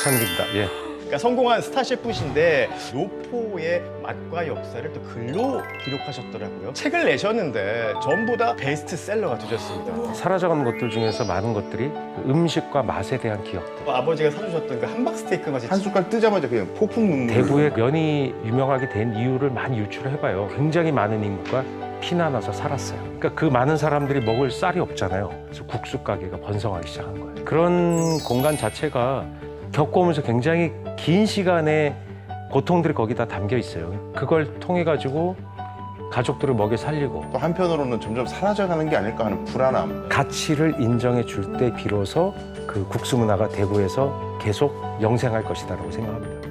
박찬기입니다. 예. 그러니까 성공한 스타 셰프신데 노포의 맛과 역사를 또 글로 기록하셨더라고요. 책을 내셨는데 전부 다 베스트셀러가 되셨습니다. 사라져가는 것들 중에서 많은 것들이 그 음식과 맛에 대한 기억들. 아버지가 사주셨던 그 함박스테이크 맛이 한 숟갈 뜨자마자 그냥 폭풍 눈물. 대구의 면이 유명하게 된 이유를 많이 유추를 해봐요. 굉장히 많은 인구가 피난와서 살았어요. 그러니까 그 많은 사람들이 먹을 쌀이 없잖아요. 그래서 국수 가게가 번성하기 시작한 거예요. 그런 공간 자체가 겪어오면서 굉장히 긴 시간의 고통들이 거기다 담겨 있어요. 그걸 통해 가지고 가족들을 먹여 살리고 또 한편으로는 점점 사라져가는 게 아닐까 하는 불안함. 가치를 인정해 줄 때 비로소 그 국수 문화가 대구에서 계속 영생할 것이다라고 생각합니다.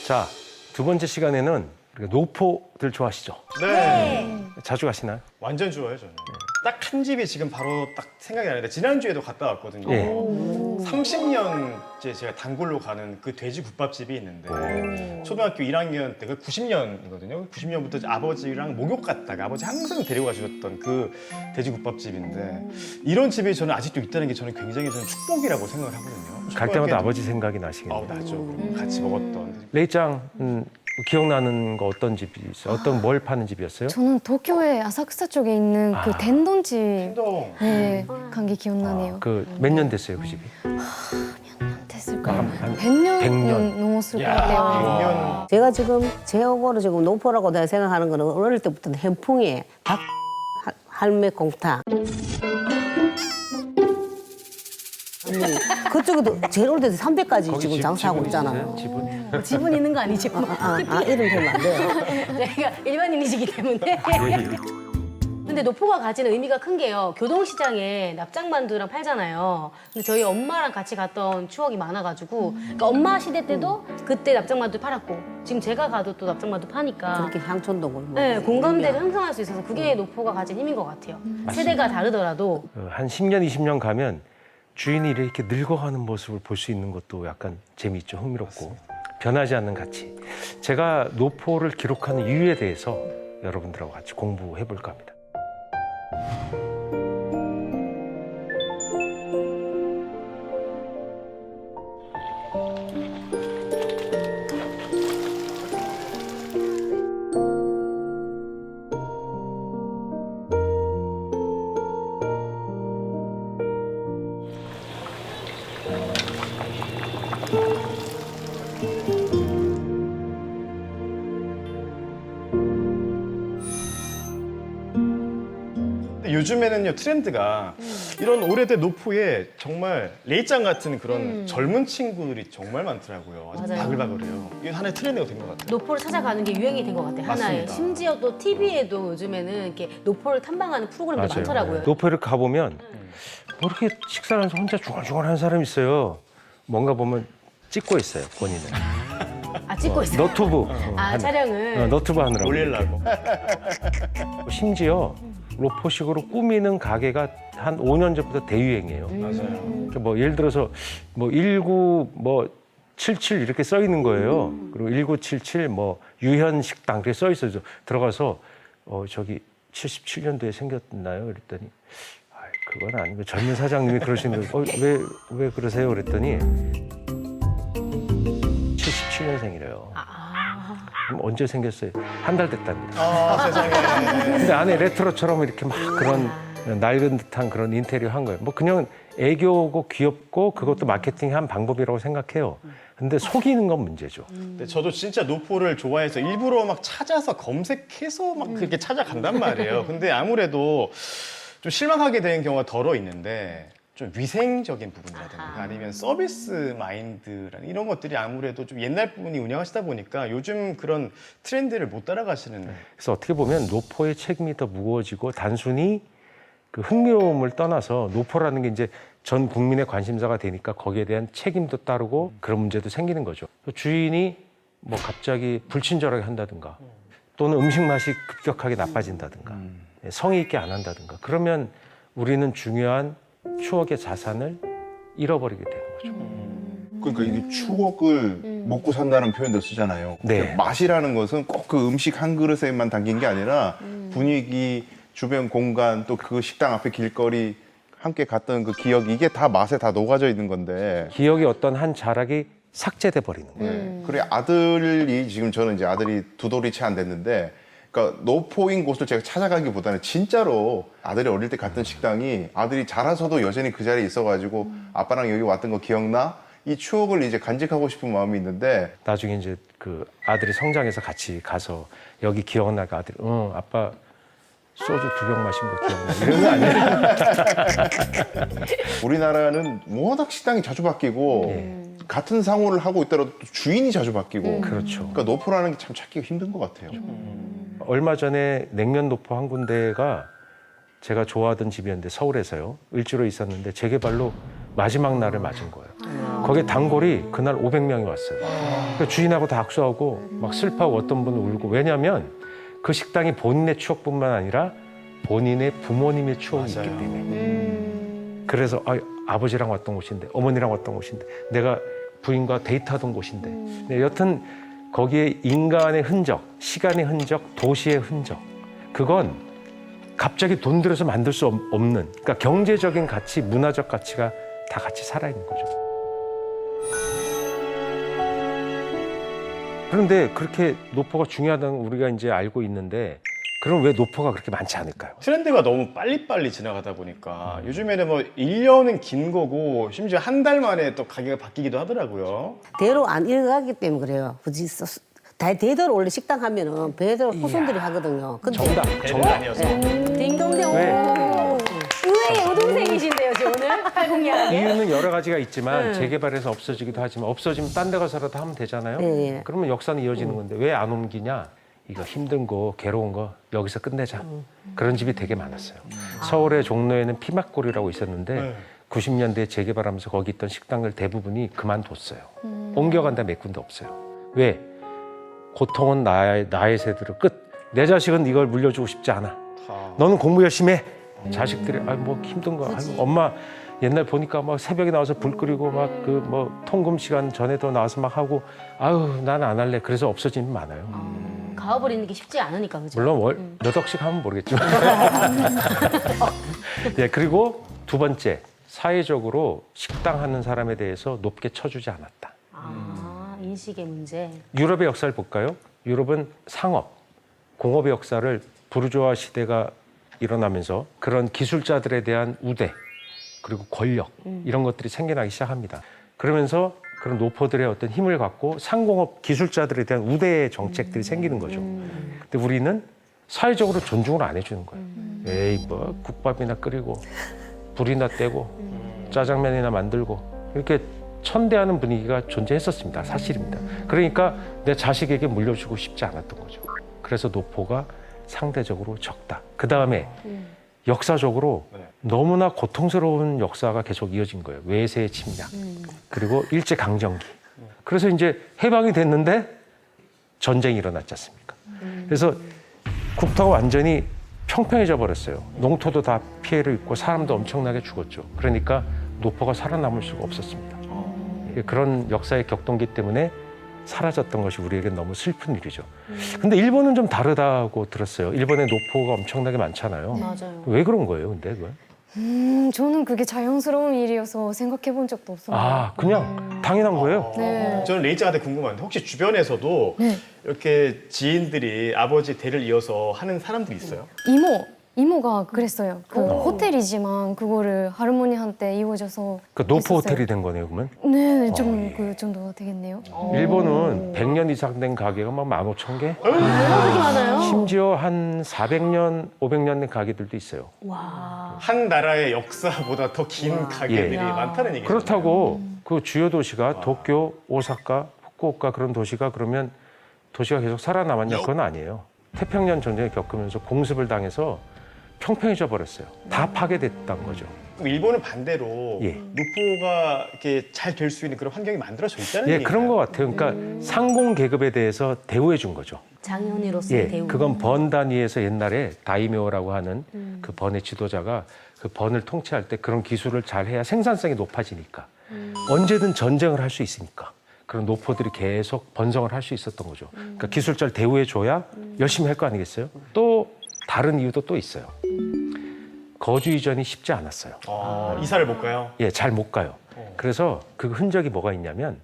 자, 두 번째 시간에는 우리가 노포들 좋아하시죠? 네. 자주 가시나요? 완전 좋아요, 저는. 딱 한 집이 지금 바로 딱 생각이 나는데 지난주에도 갔다 왔거든요. 예. 30년째 제가 단골로 가는 그 돼지 국밥집이 있는데 초등학교 1학년 때가 90년이거든요. 90년부터 아버지랑 목욕 갔다가 아버지 항상 데리고 가주셨던 그 돼지 국밥집인데 이런 집이 저는 아직도 있다는 게 저는 굉장히 저는 축복이라고 생각을 하거든요. 갈 때마다 아버지 생각이 나시겠네요. 나죠. 같이 먹었던. 레이짱 기억나는 거 어떤 집이 있어요? 어떤 뭘 파는 집이었어요? 저는 도쿄의 아사쿠사 쪽에 있는 그 덴돈집 행동. 네, 간 게 기억나네요. 그 몇 년 됐어요, 그 집이? 됐을까요? 한 100년 100년. 넘었을 것 야, 같아요. 100년. 제가 지금 제어고로 지금 노포라고 내가 생각하는 거는 어릴 때부터 햄풍에 닭 할매 공탕. 그쪽에도 제일 오래돼서 300까지 거기 지금 장사하고 지분 있잖아요. 있으세요? 지분? 지분 있는 거 아니죠? 이름 되면 안 돼요. 저희가 일반인이시기 때문에. 근데 노포가 가지는 의미가 큰 게요. 교동시장에 납작만두랑 팔잖아요. 근데 저희 엄마랑 같이 갔던 추억이 많아가지고 그러니까 엄마 시대 때도 그때 납작만두 팔았고 지금 제가 가도 또 납작만두 파니까 그렇게 향촌동을 뭐. 네, 공감대를 형성할 수 있어서 그게 노포가 가진 힘인 것 같아요. 세대가 다르더라도 한 10년, 20년 가면 주인이 이렇게 늙어가는 모습을 볼 수 있는 것도 약간 재미있죠, 흥미롭고. 변하지 않는 가치. 제가 노포를 기록하는 이유에 대해서 여러분들하고 같이 공부해 볼까 합니다. 근데 요즘에는요 트렌드가 이런 오래된 노포에 정말 레이짱 같은 그런 젊은 친구들이 정말 많더라고요. 아주 맞아요. 바글바글해요. 이게 하나의 트렌드가 된 것 같아요. 노포를 찾아가는 게 유행이 된 것 같아요. 하나의. 맞습니다. 심지어 또 TV에도 요즘에는 이렇게 노포를 탐방하는 프로그램도 많더라고요. 노포를 가보면 뭐 이렇게 식사를 하면서 혼자 중얼중얼 하는 사람이 있어요. 뭔가 보면 찍고 있어요, 본인은. 아, 찍고 있어요. 너튜브. 촬영을. 너튜브 하느라고. 올리려고. 심지어 로포식으로 꾸미는 가게가 한 5년 전부터 대유행이에요. 맞아요. 그러니까 뭐 예를 들어서 뭐 19 뭐 77 이렇게 써 있는 거예요. 그리고 1977 뭐 유현 식당 이렇게 써 있어서 들어가서 저기 77년도에 생겼나요? 그랬더니 그건 아니고 젊은 사장님이 그러시는 거예요. 왜 그러세요? 그랬더니 77년생이래요. 그럼 언제 생겼어요? 한 달 됐답니다. 아 세상에. 근데 안에 레트로처럼 이렇게 막 그런 낡은 듯한 그런 인테리어 한 거예요. 뭐 그냥 애교고 귀엽고 그것도 마케팅의 한 방법이라고 생각해요. 근데 속이는 건 문제죠. 근데 저도 진짜 노포를 좋아해서 일부러 막 찾아서 검색해서 막 그렇게 찾아간단 말이에요. 근데 아무래도 좀 실망하게 되는 경우가 덜어 있는데 좀 위생적인 부분이라든가 아니면 서비스 마인드라는 이런 것들이 아무래도 좀 옛날 분이 운영하시다 보니까 요즘 그런 트렌드를 못 따라가시는. 그래서 어떻게 보면 노포의 책임이 더 무거워지고 단순히 그 흥미로움을 떠나서 노포라는 게 이제 전 국민의 관심사가 되니까 거기에 대한 책임도 따르고 그런 문제도 생기는 거죠. 또 주인이 뭐 갑자기 불친절하게 한다든가 또는 음식 맛이 급격하게 나빠진다든가 성의 있게 안 한다든가 그러면 우리는 중요한 추억의 자산을 잃어버리게 되는 거죠. 그러니까 이게 추억을 먹고 산다는 표현도 쓰잖아요. 네. 그러니까 맛이라는 것은 꼭 그 음식 한 그릇에만 담긴 게 아니라 분위기, 주변 공간 또 그 식당 앞에 길거리 함께 갔던 그 기억 이게 다 맛에 다 녹아져 있는 건데 기억의 어떤 한 자락이 삭제돼 버리는 거예요. 그래 아들이 지금 저는 이제 아들이 2돌이 채 안 됐는데 그러니까 노포인 곳을 제가 찾아가기보다는 진짜로 아들이 어릴 때 갔던 식당이 아들이 자라서도 여전히 그 자리에 있어가지고 아빠랑 여기 왔던 거 기억나? 이 추억을 이제 간직하고 싶은 마음이 있는데 나중에 이제 그 아들이 성장해서 같이 가서 여기 기억나가 아들이 응 아빠 소주 2병 마신 거 기억나 이런 거 아니에요? 우리나라는 워낙 식당이 자주 바뀌고 같은 상호를 하고 있더라도 또 주인이 자주 바뀌고 그렇죠. 그러니까 노포라는 게 참 찾기가 힘든 것 같아요. 얼마 전에 냉면 노포 한 군데가 제가 좋아하던 집이었는데 서울에서요. 을지로에 있었는데 재개발로 마지막 날을 맞은 거예요. 거기에 단골이 그날 500명이 왔어요. 그러니까 주인하고 다 악수하고 막 슬퍼하고 어떤 분은 울고 왜냐하면 그 식당이 본인의 추억뿐만 아니라 본인의 부모님의 추억이 있기 때문에 그래서 아버지랑 왔던 곳인데 어머니랑 왔던 곳인데 내가 부인과 데이트하던 곳인데 네, 여튼 거기에 인간의 흔적, 시간의 흔적, 도시의 흔적 그건 갑자기 돈 들여서 만들 수 없는 그러니까 경제적인 가치, 문화적 가치가 다 같이 살아있는 거죠. 그런데 그렇게 노포가 중요하다는 걸 우리가 이제 알고 있는데 그럼 왜 노포가 그렇게 많지 않을까요? 트렌드가 너무 빨리빨리 지나가다 보니까 요즘에는 뭐 1년은 긴 거고 심지어 한 달 만에 또 가게가 바뀌기도 하더라고요. 대로 안 읽어가기 때문에 그래요. 굳이 대대로 원래 식당 하면은 배대로 후손들이 하거든요. 근데 정답 아니어서. 딩동댕. 왜? 오. 의외의 여동생이신데요, 저 오늘? 80년. 이유는 여러 가지가 있지만 재개발해서 없어지기도 하지만 없어지면 딴 데 가서라도 하면 되잖아요. 예. 그러면 역사는 이어지는 건데 왜 안 옮기냐? 이거 힘든 거, 괴로운 거 여기서 끝내자. 그런 집이 되게 많았어요. 서울의 종로에는 피막골이라고 있었는데 90년대에 재개발하면서 거기 있던 식당들 대부분이 그만뒀어요. 옮겨간다 몇 군데 없어요. 왜? 고통은 나의 세대로 끝. 내 자식은 이걸 물려주고 싶지 않아. 너는 공부 열심히 해. 자식들이 뭐 힘든 거. 엄마 옛날 보니까 막 새벽에 나와서 불 끄리고 막 그 뭐 통금 시간 전에도 나와서 막 하고 난 안 할래. 그래서 없어지는 많아요. 가와버리는 게 쉽지 않으니까, 그죠? 물론 몇 억씩 하면 모르겠지만. 예, 그리고 두 번째, 사회적으로 식당 하는 사람에 대해서 높게 쳐주지 않았다. 인식의 문제. 유럽의 역사를 볼까요? 유럽은 상업, 공업의 역사를 부르주아 시대가 일어나면서 그런 기술자들에 대한 우대, 그리고 권력 이런 것들이 생겨나기 시작합니다. 그러면서 그런 노포들의 어떤 힘을 갖고 상공업 기술자들에 대한 우대 정책들이 생기는 거죠. 근데 우리는 사회적으로 존중을 안 해주는 거예요. 에이 뭐 국밥이나 끓이고 불이나 떼고 짜장면이나 만들고 이렇게 천대하는 분위기가 존재했었습니다. 사실입니다. 그러니까 내 자식에게 물려주고 싶지 않았던 거죠. 그래서 노포가 상대적으로 적다. 그 다음에 역사적으로 너무나 고통스러운 역사가 계속 이어진 거예요. 외세의 침략, 그리고 일제강점기. 그래서 이제 해방이 됐는데 전쟁이 일어났지 않습니까? 그래서 국토가 완전히 평평해져 버렸어요. 농토도 다 피해를 입고 사람도 엄청나게 죽었죠. 그러니까 노포가 살아남을 수가 없었습니다. 그런 역사의 격동기 때문에 사라졌던 것이 우리에게 너무 슬픈 일이죠. 근데 일본은 좀 다르다고 들었어요. 일본에 노포가 엄청나게 많잖아요. 맞아요. 왜 그런 거예요, 근데 그건? 저는 그게 자연스러운 일이어서 생각해 본 적도 없어요. 그냥 당연한 거예요. 네. 저는 레이짱한테 궁금한데 혹시 주변에서도 네. 이렇게 지인들이 아버지 대를 이어서 하는 사람들이 있어요? 이모가 그랬어요. 그 호텔이지만 그거를 할머니한테 이어져서 그 노포 했었어요. 호텔이 된 거네요, 그러면? 네, 좀 그 정도가 되겠네요. 일본은 100년 이상 된 가게가 막 15,000개? 얼마나 그렇게 많아요? 심지어 한 400년, 500년 된 가게들도 있어요. 와. 한 나라의 역사보다 더 긴 가게들이 예. 많다는 얘기죠. 그렇다고 그 주요 도시가 도쿄, 오사카, 후쿠오카 그런 도시가 그러면 도시가 계속 살아남았냐? 그건 아니에요. 태평양 전쟁을 겪으면서 공습을 당해서 평평해져 버렸어요. 다 파괴됐다는 거죠. 그럼 일본은 반대로 예. 노포가 이렇게 잘 될 수 있는 그런 환경이 만들어져 있다는 예, 얘기인가요? 그런 것 같아요. 그러니까 상공 계급에 대해서 대우해 준 거죠. 장현이로서의 예, 대우. 그건 번 단위에서 옛날에 다이묘라고 하는 그 번의 지도자가 그 번을 통치할 때 그런 기술을 잘 해야 생산성이 높아지니까 언제든 전쟁을 할 수 있으니까 그런 노포들이 계속 번성을 할 수 있었던 거죠. 그러니까 기술자를 대우해 줘야 열심히 할 거 아니겠어요? 또 다른 이유도 또 있어요. 거주 이전이 쉽지 않았어요. 이사를 못 가요? 예, 잘 못 가요. 그래서 그 흔적이 뭐가 있냐면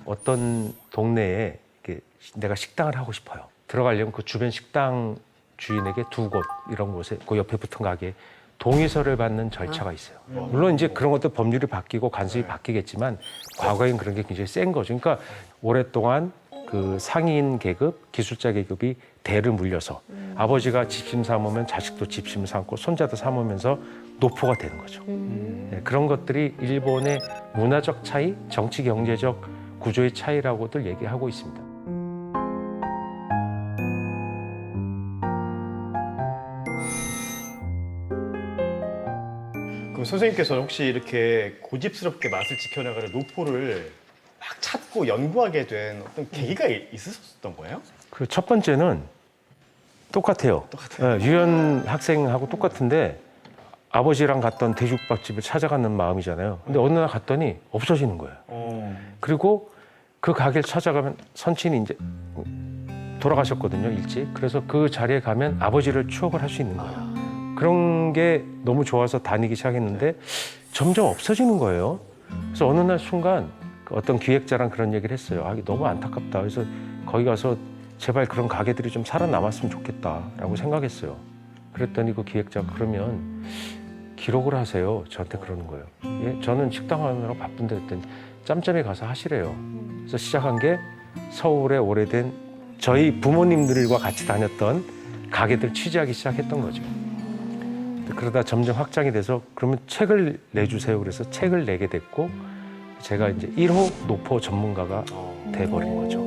어떤 동네에 이렇게 내가 식당을 하고 싶어요. 들어가려면 그 주변 식당 주인에게 두 곳 이런 곳에 그 옆에 붙은 가게에 동의서를 받는 절차가 있어요. 물론 이제 그런 것도 법률이 바뀌고 간섭이 바뀌겠지만 과거엔 그런 게 굉장히 센 거죠. 그러니까 오랫동안 그 상인 계급, 기술자 계급이 대를 물려서 아버지가 집심 삼으면 자식도 집심 삼고 손자도 삼으면서 노포가 되는 거죠. 네, 그런 것들이 일본의 문화적 차이, 정치 경제적 구조의 차이라고들 얘기하고 있습니다. 그럼 선생님께서 혹시 이렇게 고집스럽게 맛을 지켜나가는 노포를 막 찾고 연구하게 된 어떤 계기가 있으셨던 거예요? 그 첫 번째는 똑같아요. 예, 유연 학생하고 똑같은데 아버지랑 갔던 돼지국밥집을 찾아가는 마음이잖아요. 근데 어느 날 갔더니 없어지는 거예요. 그리고 그 가게를 찾아가면 선친이 이제 돌아가셨거든요, 일찍. 그래서 그 자리에 가면 아버지를 추억을 할 수 있는 거예요. 그런 게 너무 좋아서 다니기 시작했는데 점점 없어지는 거예요. 그래서 어느 날 순간 어떤 기획자랑 그런 얘기를 했어요. 아, 이게 너무 안타깝다. 그래서 거기 가서 제발 그런 가게들이 좀 살아남았으면 좋겠다라고 생각했어요. 그랬더니 그 기획자가 그러면 기록을 하세요. 저한테 그러는 거예요. 예, 저는 식당 하느라 바쁜데 그랬더니 짬짬이 가서 하시래요. 그래서 시작한 게 서울의 오래된 저희 부모님들과 같이 다녔던 가게들 취재하기 시작했던 거죠. 그러다 점점 확장이 돼서 그러면 책을 내주세요. 그래서 책을 내게 됐고 제가 이제 1호 노포 전문가가 돼버린 거죠.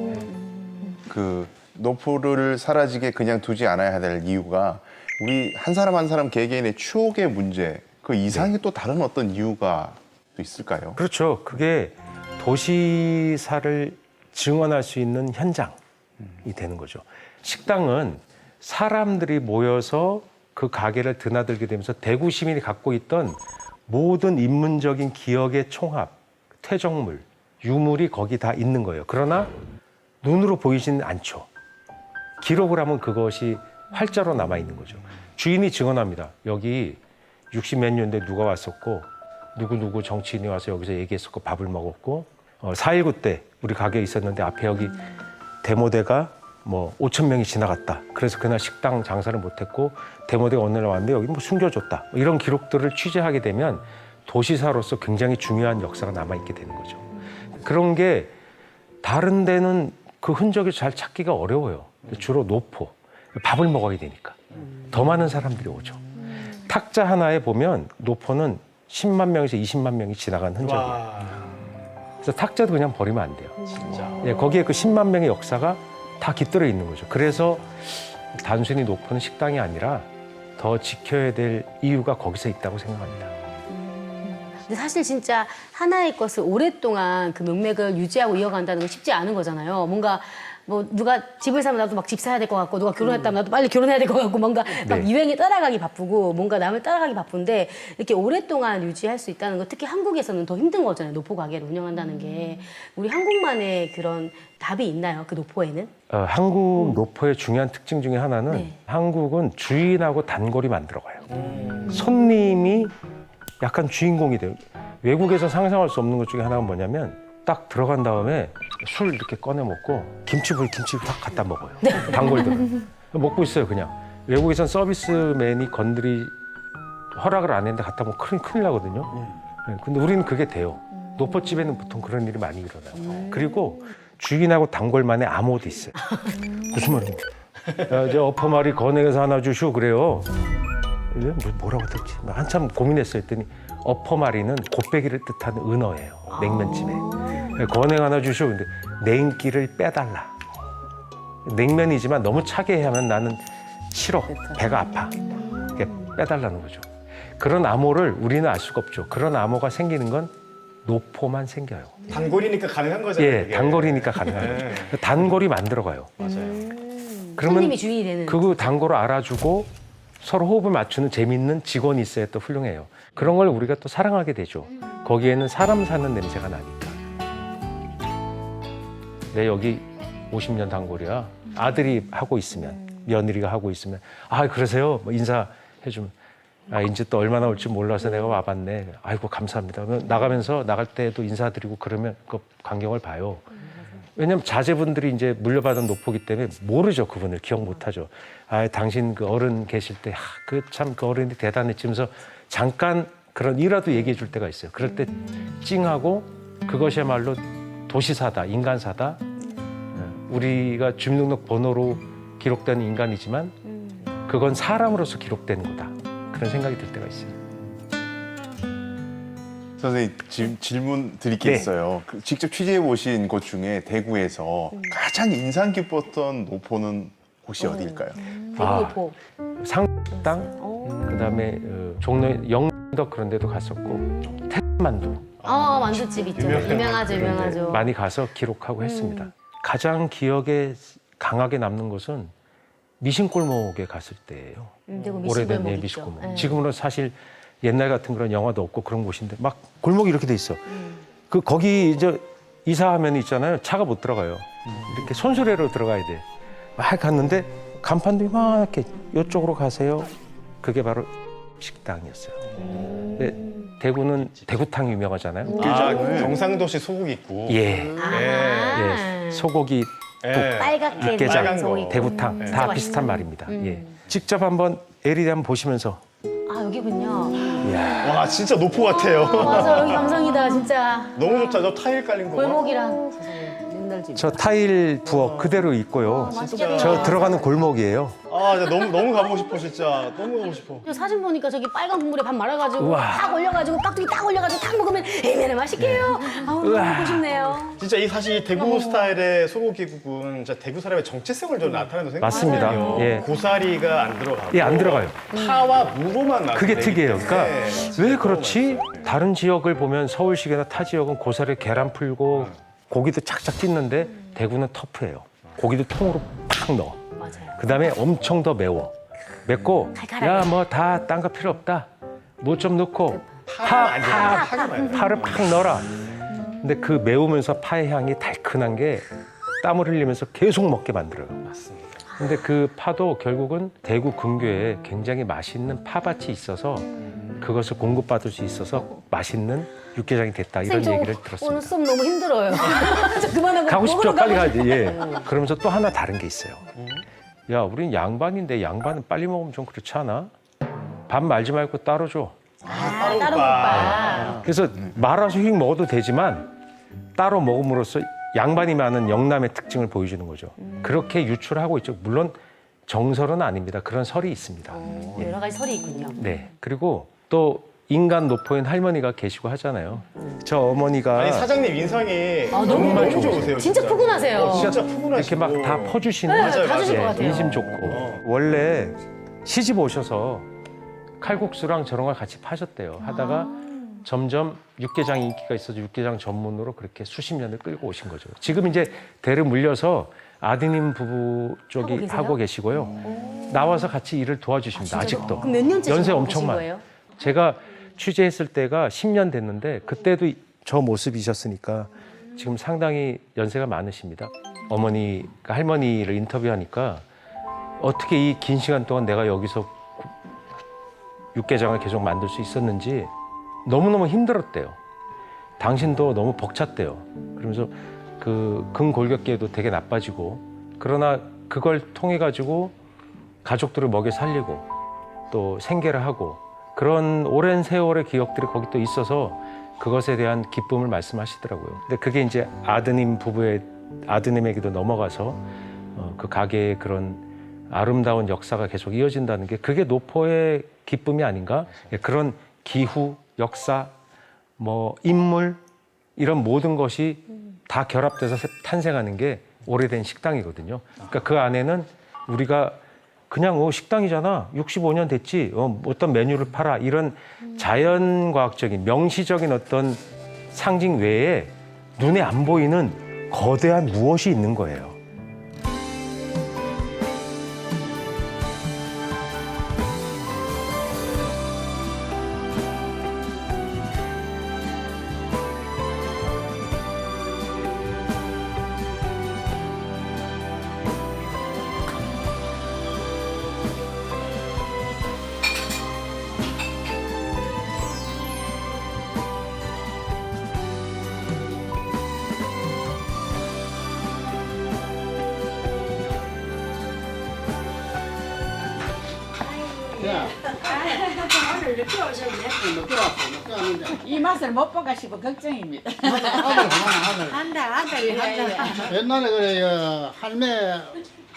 그 노포를 사라지게 그냥 두지 않아야 될 이유가 우리 한 사람 한 사람 개개인의 추억의 문제 그 이상의 또 다른 어떤 이유가 또 있을까요? 그렇죠. 그게 도시사를 증언할 수 있는 현장이 되는 거죠. 식당은 사람들이 모여서 그 가게를 드나들게 되면서 대구 시민이 갖고 있던 모든 인문적인 기억의 총합, 퇴적물, 유물이 거기 다 있는 거예요. 그러나 눈으로 보이지는 않죠. 기록을 하면 그것이 활자로 남아있는 거죠. 주인이 증언합니다. 여기 60몇 년대 누가 왔었고 누구 정치인이 와서 여기서 얘기했었고 밥을 먹었고 4.19 때 우리 가게에 있었는데 앞에 여기 데모대가 뭐 5천 명이 지나갔다. 그래서 그날 식당 장사를 못했고 데모대가 어느 날 왔는데 여기 뭐 숨겨줬다. 이런 기록들을 취재하게 되면 도시사로서 굉장히 중요한 역사가 남아있게 되는 거죠. 그런 게 다른 데는 그 흔적을 잘 찾기가 어려워요. 주로 노포, 밥을 먹어야 되니까. 더 많은 사람들이 오죠. 탁자 하나에 보면 노포는 10만 명에서 20만 명이 지나간 흔적이에요. 와, 그래서 탁자도 그냥 버리면 안 돼요. 진짜. 예, 거기에 그 10만 명의 역사가 다 깃들어 있는 거죠. 그래서 단순히 노포는 식당이 아니라 더 지켜야 될 이유가 거기서 있다고 생각합니다. 근데 사실 진짜 하나의 것을 오랫동안 그 명맥을 유지하고 이어간다는 건 쉽지 않은 거잖아요. 뭔가 뭐 누가 집을 사면 나도 막 집 사야 될 것 같고 누가 결혼했다면 나도 빨리 결혼해야 될 것 같고 뭔가 막 네. 유행에 따라가기 바쁘고 뭔가 남을 따라가기 바쁜데 이렇게 오랫동안 유지할 수 있다는 거 특히 한국에서는 더 힘든 거잖아요. 노포 가게를 운영한다는 게. 우리 한국만의 그런 답이 있나요? 그 노포에는? 한국 노포의 중요한 특징 중에 하나는 네. 한국은 주인하고 단골이 만들어가요. 손님이 약간 주인공이 돼요. 외국에서 상상할 수 없는 것 중에 하나가 뭐냐면 딱 들어간 다음에 술 이렇게 꺼내 먹고 김치를 확 갖다 먹어요. 단골들은. 먹고 있어요, 그냥. 외국에선 서비스맨이 허락을 안 했는데 갖다 먹으면 큰일 나거든요. 네, 근데 우리는 그게 돼요. 노포집에는 보통 그런 일이 많이 일어나요. 그리고 주인하고 단골만의 암호도 있어요. 무슨 말입니까? 야, 저 어퍼마리 건행에서 하나 주시오 그래요. 이게 뭐라고 했지? 한참 고민했어요. 했더니 어퍼마리는 곱빼기를 뜻하는 은어예요. 냉면집에. 건행 하나 주시오. 근데 냉기를 빼달라. 냉면이지만 너무 차게 하면 나는 싫어. 배가 아파. 이렇게 빼달라는 거죠. 그런 암호를 우리는 알 수가 없죠. 그런 암호가 생기는 건 노포만 생겨요. 단골이니까 가능한 거잖아요. 예, 그게. 단골이니까 가능한 거죠. 단골이 만들어가요. 맞아요. 그러면 손님이 주인이 되는. 그 단골을 알아주고 서로 호흡을 맞추는 재밌는 직원이 있어야 또 훌륭해요. 그런 걸 우리가 또 사랑하게 되죠. 거기에는 사람 사는 냄새가 나니까. 내 여기 50년 단골이야. 아들이 하고 있으면 며느리가 하고 있으면 아 그러세요? 뭐 인사해주면 아 이제 또 얼마나 올지 몰라서 내가 와봤네. 아이고 감사합니다. 그러면 나가면서 나갈 때도 인사드리고 그러면 그 광경을 봐요. 왜냐면 자제분들이 이제 물려받은 노포기 때문에 모르죠. 그분을 기억 못하죠. 아 당신 그 어른 계실 때 그 참 그 어른이 대단했지면서 잠깐 그런 이라도 얘기해 줄 때가 있어요. 그럴 때 찡하고 그것이야말로 도시사다, 인간사다. 우리가 주민등록 번호로 기록된 인간이지만 그건 사람으로서 기록된 거다. 그런 생각이 들 때가 있어요. 선생님 지금 질문 드릴 게 네. 있어요. 그 직접 취재해 보신 곳 중에 대구에서 가장 인상 깊었던 노포는 혹시 어디일까요? 대구노포. 상당, 그다음에 종로 영덕 그런 데도 갔었고 태만두 만두집 있죠. 유명하죠, 유명하죠. 많이 가서 기록하고 했습니다. 가장 기억에 강하게 남는 곳은 미신골목에 갔을 때예요. 대구 오래된 미신골목 있죠. 미신골목. 네. 지금은 사실 옛날 같은 그런 영화도 없고 그런 곳인데 막 골목이 이렇게 돼 있어. 그 거기 이제 이사하면 있잖아요. 차가 못 들어가요. 이렇게 손수레로 들어가야 돼. 막 갔는데 간판도 이만하게 이쪽으로 가세요. 그게 바로 식당이었어요. 근데 대구는 대구탕이 유명하잖아요. 경상도시 소고기 있고. 예, 아. 예. 소고기 예. 빨갛게 육개장, 빨간 거. 소고기. 대구탕 진짜 다 맛있는. 비슷한 말입니다. 예. 직접 한번 LED 한번 보시면서 아 여기군요. 와 진짜 노포 같아요. 맞아 여기 감성이다 진짜. 너무 좋다. 저 타일 깔린 거. 봐. 골목이랑. 옛날 집. 저 타일 부엌 그대로 있고요. 맛있겠다. 저 들어가는 골목이에요. 아 진짜 너무 가보고 싶어 진짜. 너무 가고 싶어. 저 사진 보니까 저기 빨간 국물에 밥 말아가지고 우와. 딱 올려가지고 깍두기 딱 올려가지고 딱 먹으면 애매해 맛있게요. 아우 너무 우와. 먹고 싶네요. 진짜 이 사실 대구 스타일의 소고기국은 진짜 대구 사람의 정체성을 좀 나타내는 생각이 맞습니다. 들거든요. 예. 고사리가 안 들어가고 예, 안 들어가요. 파와 무로만 나서 그게 내기 특이해요. 때문에 그러니까 진짜 왜 너무 그렇지? 맛있어요. 다른 지역을 보면 서울시계나 타 지역은 고사리 계란 풀고 고기도 착착 찢는데 대구는 터프해요. 고기도 통으로 팍 넣어. 맞아요. 그다음에 엄청 더 매워. 맵고 칼칼하게. 야 뭐 다 딴 거 필요 없다. 뭐 좀 넣고 파가 많이 파를 팍 넣어라. 근데 그 매우면서 파의 향이 달큰한 게 땀을 흘리면서 계속 먹게 만들어요. 맞습니다. 근데 그 파도 결국은 대구 근교에 굉장히 맛있는 파밭이 있어서 그것을 공급받을 수 있어서 맛있는 육개장이 됐다 이런 선생님, 얘기를 저 오늘 들었습니다. 수업 너무 힘들어요. 저 그만하고 가고 싶죠? 먹으러 빨리 가고 가야지. 예. 그러면서 또 하나 다른 게 있어요. 야, 우린 양반인데 양반은 빨리 먹으면 좀 그렇지 않아? 밥 말지 말고 따로 줘. 따로 먹봐. 그래서 말아서 휙 먹어도 되지만 따로 먹음으로써 양반이 많은 영남의 특징을 보여주는 거죠. 그렇게 유출하고 있죠. 물론 정설은 아닙니다. 그런 설이 있습니다. 여러 가지 설이 있군요. 네. 그리고 또 인간 노포인 할머니가 계시고 하잖아요. 저 어머니가 아니 사장님 인상이 아, 정말 너무 좋으세요. 진짜 푸근하세요. 진짜 이렇게 푸근하시고 막 다 퍼주시는 네, 맞아요, 다 주실 맞아요. 것 같아요. 인심 좋고 원래 시집 오셔서 칼국수랑 저런 걸 같이 파셨대요. 하다가 점점 육개장 인기가 있어서 육개장 전문으로 그렇게 수십 년을 끌고 오신 거죠. 지금 이제 대를 물려서 아드님 부부 쪽이 하고 계세요? 하고 계시고요. 나와서 같이 일을 도와주십니다. 아직도. 그럼 몇 년째 연세 지금 엄청 보신 많아요. 거예요? 제가 취재했을 때가 10년 됐는데 그때도 저 모습이셨으니까 지금 상당히 연세가 많으십니다. 어머니가 할머니를 인터뷰하니까 어떻게 이 긴 시간 동안 내가 여기서 육개장을 계속 만들 수 있었는지 너무너무 힘들었대요. 당신도 너무 벅찼대요. 그러면서 그 근골격계도 되게 나빠지고 그러나 그걸 통해 가지고 가족들을 먹여 살리고 또 생계를 하고 그런 오랜 세월의 기억들이 거기 또 있어서 그것에 대한 기쁨을 말씀하시더라고요. 근데 그게 이제 아드님에게도 넘어가서 그 가게의 그런 아름다운 역사가 계속 이어진다는 게 그게 노포의 기쁨이 아닌가? 그런 기후, 역사, 뭐 인물 이런 모든 것이 다 결합돼서 탄생하는 게 오래된 식당이거든요. 그러니까 그 안에는 우리가 그냥 식당이잖아. 65년 됐지. 어떤 메뉴를 팔아. 이런 자연과학적인 명시적인 어떤 상징 외에 눈에 안 보이는 거대한 무엇이 있는 거예요. 오늘 늦게 오셨네. 늦게 왔는데. 이 맛을 못 보가 싶어 걱정입니다. 아들이 한다. 옛날에 그래 할매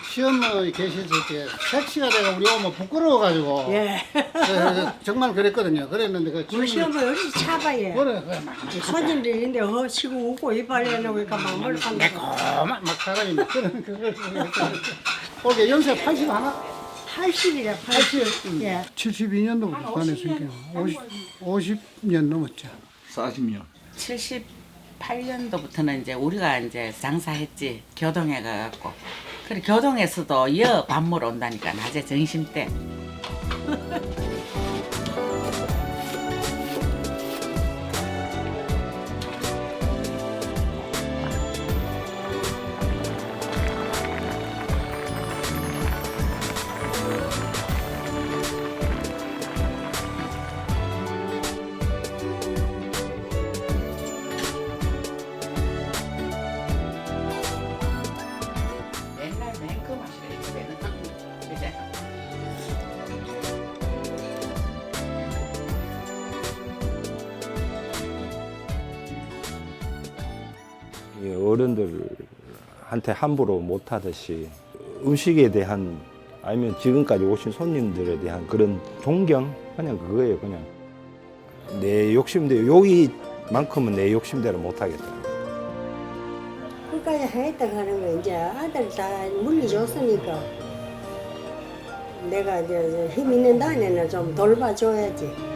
시어머니 계셨을 때 택시가 내가 우리 오면 부끄러워가지고 그래서 정말 그랬거든요. 그랬는데 그 우리 시어머니 어디 차봐요. 그래 막 손님들 있는데 허시고 웃고 이빨 내놓으니까 막뭘 한다. 막 사람이 막 그런 그걸 거기 연세 80 하나? 80이래 80. 예. 72년도부터 다녔으니까 50년 넘었죠. 40년. 78년도부터는 이제 우리가 이제 장사했지 교동에 가갖고 그래 교동에서도 밥 먹으러 온다니까 낮에 점심 때. 옛날 맨그 맛이래 이제. 이 어른들한테 함부로 못하듯이 음식에 대한 아니면 지금까지 오신 손님들에 대한 그런 존경 그냥 그거예요. 그냥 내 욕심대로 여기만큼은 내 욕심대로 못하겠다. 끝까지 하겠다 하는 거 이제 아들 다 물리줬으니까 내가 이제 힘 있는 단에는 좀 돌봐줘야지.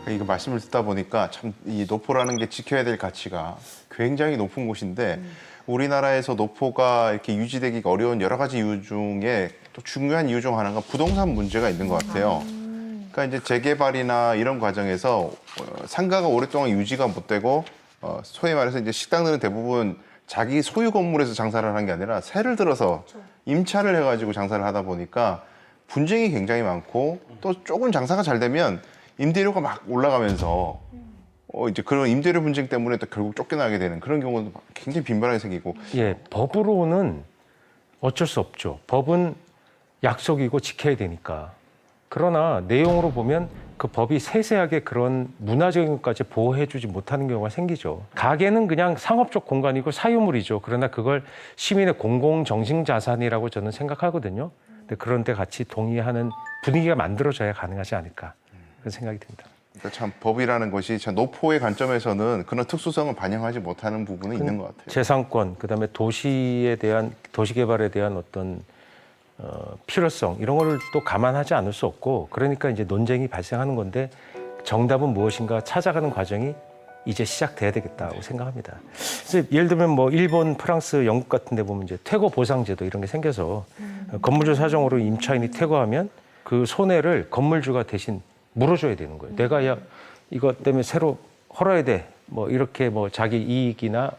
이거 말씀을 듣다 보니까 참 이 노포라는 게 지켜야 될 가치가 굉장히 높은 곳인데 우리나라에서 노포가 이렇게 유지되기가 어려운 여러 가지 이유 중에 또 중요한 이유 중 하나가 부동산 문제가 있는 것 같아요. 그러니까 이제 재개발이나 이런 과정에서 상가가 오랫동안 유지가 못 되고 소위 말해서 이제 식당들은 대부분 자기 소유 건물에서 장사를 하는 게 아니라 새를 들어서 임차를 해가지고 장사를 하다 보니까 분쟁이 굉장히 많고 또 조금 장사가 잘 되면 임대료가 막 올라가면서 이제 그런 임대료 분쟁 때문에 또 결국 쫓겨나게 되는 그런 경우도 굉장히 빈번하게 생기고. 예, 법으로는 어쩔 수 없죠. 법은 약속이고 지켜야 되니까. 그러나 내용으로 보면 그 법이 세세하게 그런 문화적인 것까지 보호해주지 못하는 경우가 생기죠. 가게는 그냥 상업적 공간이고 사유물이죠. 그러나 그걸 시민의 공공정신자산이라고 저는 생각하거든요. 근데 그런 데 같이 동의하는 분위기가 만들어져야 가능하지 않을까 그런 생각이 듭니다. 그러니까 참 법이라는 것이 참 노포의 관점에서는 그런 특수성을 반영하지 못하는 부분은 있는 것 같아요. 재산권, 그다음에 도시에 대한 도시 개발에 대한 어떤 필요성 이런 거를 또 감안하지 않을 수 없고 그러니까 이제 논쟁이 발생하는 건데 정답은 무엇인가 찾아가는 과정이 이제 시작돼야 되겠다고 생각합니다. 그래서 예를 들면 뭐 일본, 프랑스, 영국 같은 데 보면 이제 퇴거 보상제도 이런 게 생겨서 건물주 사정으로 임차인이 퇴거하면 그 손해를 건물주가 대신 물어줘야 되는 거예요. 내가 야 이것 때문에 새로 헐어야 돼. 뭐 이렇게 뭐 자기 이익이나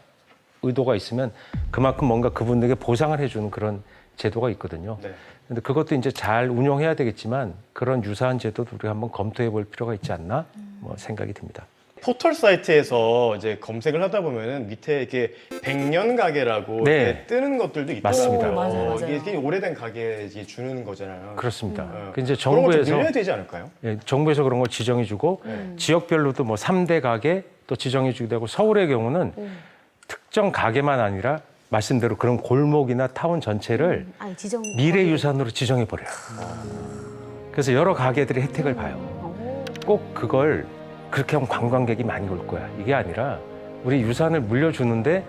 의도가 있으면 그만큼 뭔가 그분들에게 보상을 해주는 그런 제도가 있거든요. 네. 근데 그것도 이제 잘 운용해야 되겠지만 그런 유사한 제도도 우리가 한번 검토해 볼 필요가 있지 않나 뭐 생각이 듭니다. 포털 사이트에서 이제 검색을 하다 보면은 밑에 이렇게 100년 가게라고 네. 이렇게 뜨는 것들도 있더라고요. 맞습니다. 맞아요. 이게 오래된 가게 이제 주는 거잖아요. 그렇습니다. 어. 그 이제 그런 걸좀 정부에서 늘려야 되지 않을까요? 예, 정부에서 그런 걸 지정해주고 지역별로도 뭐 3대 가게 또 지정해주기도 하고 서울의 경우는 특정 가게만 아니라 말씀대로 그런 골목이나 타운 전체를 아니 지정 미래유산으로 지정해버려요. 그래서 여러 가게들이 혜택을 봐요. 꼭 그걸 그렇게 하면 관광객이 많이 올 거야. 이게 아니라 우리 유산을 물려주는데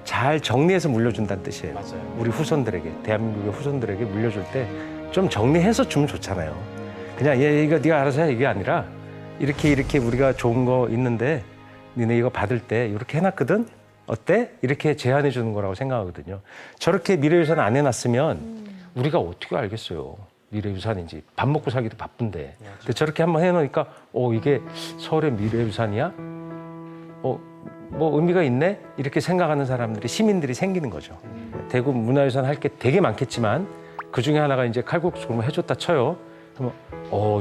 잘 정리해서 물려준다는 뜻이에요. 맞아요. 우리 후손들에게, 대한민국의 후손들에게 물려줄 때 좀 정리해서 주면 좋잖아요. 그냥 이거 네가 알아서 해 이게 아니라 이렇게 우리가 좋은 거 있는데 니네 이거 받을 때 이렇게 해놨거든? 어때? 이렇게 제안해 주는 거라고 생각하거든요. 저렇게 미래유산 안 해놨으면 우리가 어떻게 알겠어요. 미래유산인지. 밥 먹고 살기도 바쁜데. 근데 저렇게 한번 해놓으니까 이게 서울의 미래유산이야? 뭐 의미가 있네? 이렇게 생각하는 사람들이 시민들이 생기는 거죠. 대구 문화유산 할 게 되게 많겠지만 그중에 하나가 이제 칼국수 해줬다 쳐요. 그러면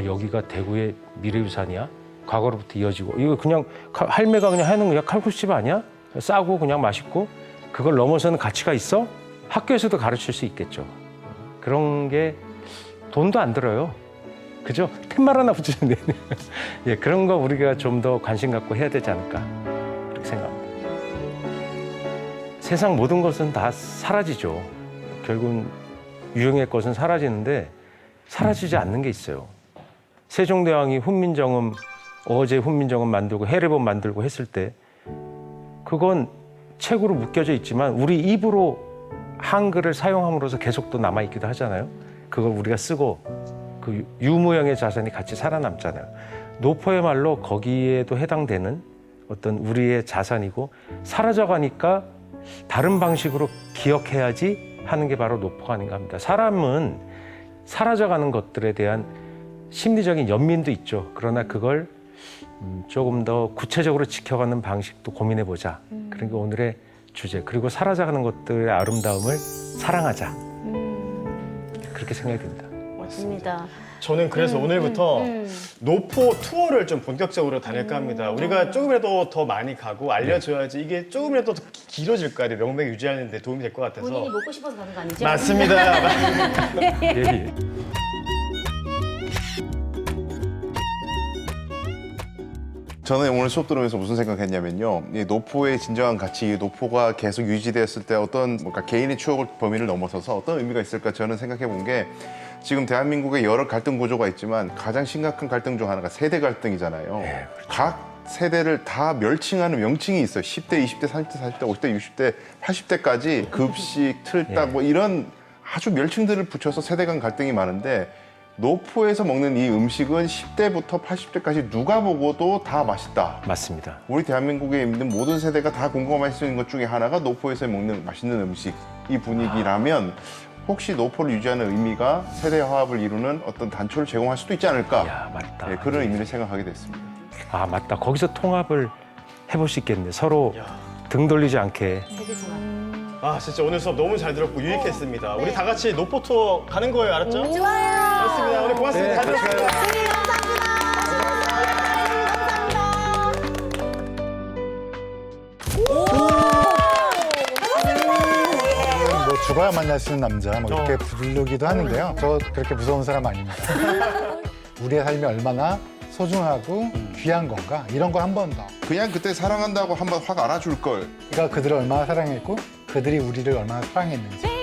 여기가 대구의 미래유산이야? 과거로부터 이어지고 이거 그냥 할매가 그냥 하는 그냥 칼국수집 아니야? 싸고 그냥 맛있고 그걸 넘어서는 가치가 있어? 학교에서도 가르칠 수 있겠죠. 그런 게 돈도 안 들어요. 그죠? 팻말 하나 붙이는데 예, 그런 거 우리가 좀 더 관심 갖고 해야 되지 않을까 그렇게 생각합니다. 세상 모든 것은 다 사라지죠. 결국은 유형의 것은 사라지는데 사라지지 않는 게 있어요. 세종대왕이 훈민정음 어제 훈민정음 만들고 해례본 만들고 했을 때 그건 책으로 묶여져 있지만 우리 입으로 한글을 사용함으로써 계속 또 남아있기도 하잖아요. 그걸 우리가 쓰고 그 유무형의 자산이 같이 살아남잖아요. 노포의말로 거기에도 해당되는 어떤 우리의 자산이고 사라져가니까 다른 방식으로 기억해야지 하는 게 바로 노포가 아닌가 합니다. 사람은 사라져가는 것들에 대한 심리적인 연민도 있죠. 그러나 그걸 조금 더 구체적으로 지켜가는 방식도 고민해보자. 그런 게 오늘의 주제. 그리고 사라져가는 것들의 아름다움을 사랑하자. 그렇게 생각이 듭니다. 맞습니다. 저는 그래서 오늘부터 노포 투어를 좀 본격적으로 다닐까 합니다. 우리가 조금이라도 더 많이 가고 알려줘야지 이게 조금이라도 더 길어질 거 아니에요. 명맥 유지하는 데 도움이 될 것 같아서. 본인이 먹고 싶어서 가는 거 아니죠? 맞습니다. 예, 예. 저는 오늘 수업 들으면서 무슨 생각했냐면요. 이 노포의 진정한 가치, 이 노포가 계속 유지되었을 때 어떤 뭔가 개인의 추억을 범위를 넘어서서 어떤 의미가 있을까 저는 생각해 본 게 지금 대한민국에 여러 갈등 구조가 있지만 가장 심각한 갈등 중 하나가 세대 갈등이잖아요. 네, 그렇죠. 각 세대를 다 멸칭하는 명칭이 있어요. 10대, 20대, 30대, 40대, 50대, 60대, 80대까지 급식, 틀딱 뭐 이런 아주 명칭들을 붙여서 세대 간 갈등이 많은데 노포에서 먹는 이 음식은 10대부터 80대까지 누가 먹어도 다 맛있다. 맞습니다. 우리 대한민국에 있는 모든 세대가 다 공감할 수 있는 것 중에 하나가 노포에서 먹는 맛있는 음식 이 분위기라면 혹시 노포를 유지하는 의미가 세대 화합을 이루는 어떤 단초를 제공할 수도 있지 않을까. 야, 맞다. 네, 그런 의미를 생각하게 됐습니다. 아, 맞다. 거기서 통합을 해볼 수 있겠네. 서로 등 돌리지 않게. 아 진짜 오늘 수업 너무 잘 들었고 유익했습니다. 우리 다 같이 노포 투어 가는 거예요, 알았죠? 좋아요. 좋습니다. 오늘 고맙습니다. 잘 들었어요. 뭐 죽어야 만날 수 있는 남자 뭐 이렇게 부르기도 하는데요. 저 그렇게 무서운 사람 아닙니다. 우리의 삶이 얼마나 소중하고 귀한 건가 이런 걸 한 번 더. 그냥 그때 사랑한다고 한번 확 알아줄 걸. 우리가 그들을 얼마나 사랑했고 그들이 우리를 얼마나 사랑했는지.